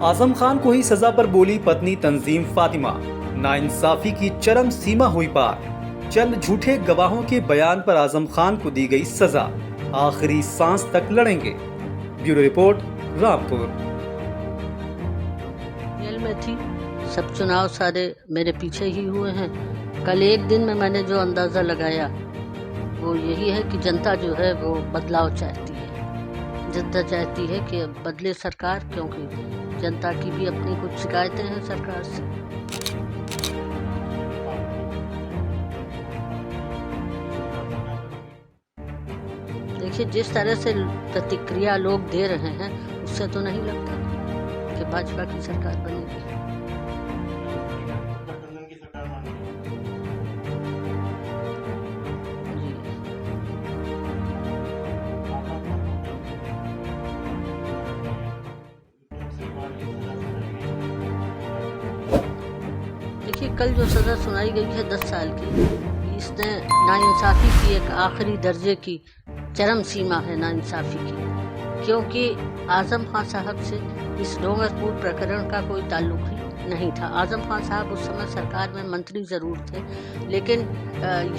आजम खान को ही सजा पर बोली पत्नी तंजीम फातिमा। नाइंसाफी की चरम सीमा हुई पार। चंद झूठे गवाहों के बयान पर आजम खान को दी गई सजा। आखिरी सांस तक लड़ेंगे। Bureau report, Rampur. जेल में थी, सब चुनाव सारे मेरे पीछे ही हुए हैं। कल एक दिन में मैंने जो अंदाज़ा लगाया वो यही है कि जनता जो है वो बदलाव चाहती है। जनता चाहती है कि अब बदले सरकार, क्योंकि जनता की भी अपनी कुछ शिकायतें हैं सरकार से। देखिए, जिस तरह से प्रतिक्रिया लोग दे रहे हैं उससे तो नहीं लगता कि भाजपा की सरकार बनेगी। देखिए, कल जो सज़ा सुनाई गई है 10 साल की, इसने नाइंसाफ़ी की एक आखिरी दर्जे की चरम सीमा है नाइंसाफ़ी की, क्योंकि आज़म खान साहब से इस डोंगरपुर प्रकरण का कोई ताल्लुक ही नहीं था। आज़म खान साहब उस समय सरकार में मंत्री ज़रूर थे, लेकिन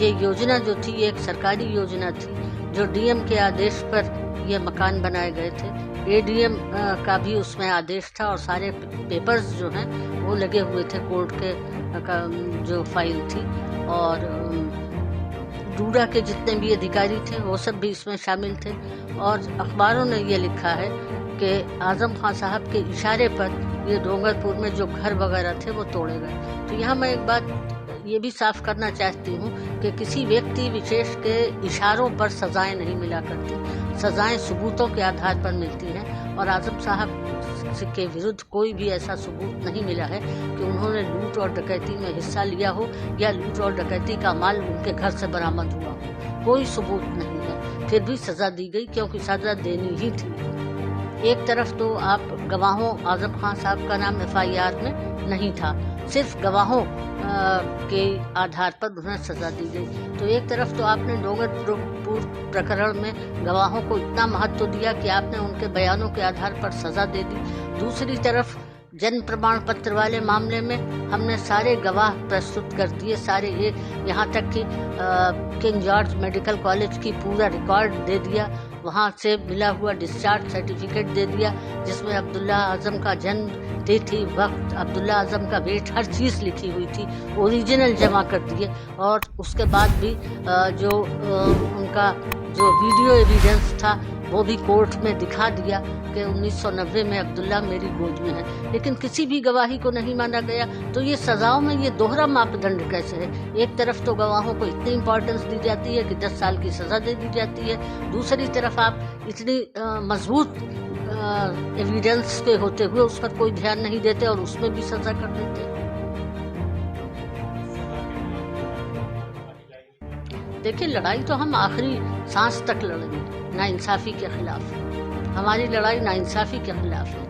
ये योजना जो थी एक सरकारी योजना थी जो डीएम के आदेश पर ये मकान बनाए गए थे। एडीएम का भी उसमें आदेश था और सारे पेपर्स जो हैं वो लगे हुए थे कोर्ट के जो फाइल थी, और डूडा के जितने भी अधिकारी थे वो सब भी इसमें शामिल थे। और अखबारों ने ये लिखा है कि आज़म खान साहब के इशारे पर ये डोंगरपुर में जो घर वगैरह थे वो तोड़े गए। तो यहाँ मैं एक बात ये भी साफ करना चाहती हूँ कि किसी व्यक्ति विशेष के इशारों पर सजाएं नहीं मिला करती। सजाएं सबूतों के आधार पर मिलती हैं, और आज़म साहब के विरुद्ध कोई भी ऐसा सबूत नहीं मिला है कि उन्होंने लूट और डकैती में हिस्सा लिया हो या लूट और डकैती का माल उनके घर से बरामद हुआ हो। कोई सबूत नहीं है, फिर भी सजा दी गई क्योंकि सजा देनी ही थी। एक तरफ तो आप गवाहों, आज़म खान साहब का नाम FIR में नहीं था, सिर्फ गवाहों के आधार पर उन्हें सजा दी गई। तो एक तरफ तो आपने डोंगरपुर प्रकरण में गवाहों को इतना महत्व दिया कि आपने उनके बयानों के आधार पर सजा दे दी। दूसरी तरफ जन्म प्रमाण पत्र वाले मामले में हमने सारे गवाह प्रस्तुत कर दिए, सारे ये यहाँ तक कि किंग जॉर्ज मेडिकल कॉलेज की पूरा रिकॉर्ड दे दिया, वहाँ से मिला हुआ डिस्चार्ज सर्टिफिकेट दे दिया जिसमें अब्दुल्ला आज़म का जन्म, तिथि, वक्त, अब्दुल्ला आज़म का वेट, हर चीज़ लिखी हुई थी, ओरिजिनल जमा कर दिए। और उसके बाद भी जो उनका जो वीडियो एविडेंस था वो भी कोर्ट में दिखा दिया कि 1990 में अब्दुल्ला मेरी गोद में है, लेकिन किसी भी गवाही को नहीं माना गया। तो ये सजाओं में ये दोहरा मापदंड कैसे है? एक तरफ तो गवाहों को इतनी इम्पोर्टेंस दी जाती है कि 10 साल की सजा दे दी जाती है, दूसरी तरफ आप इतनी मजबूत एविडेंस के होते हुए उस पर कोई ध्यान नहीं देते और उसमें भी सजा कर देते। देखिए, लड़ाई तो हम आखिरी सांस तक लड़ेंगे नाइंसाफ़ी के खिलाफ। हमारी लड़ाई नाइंसाफ़ी के खिलाफ है।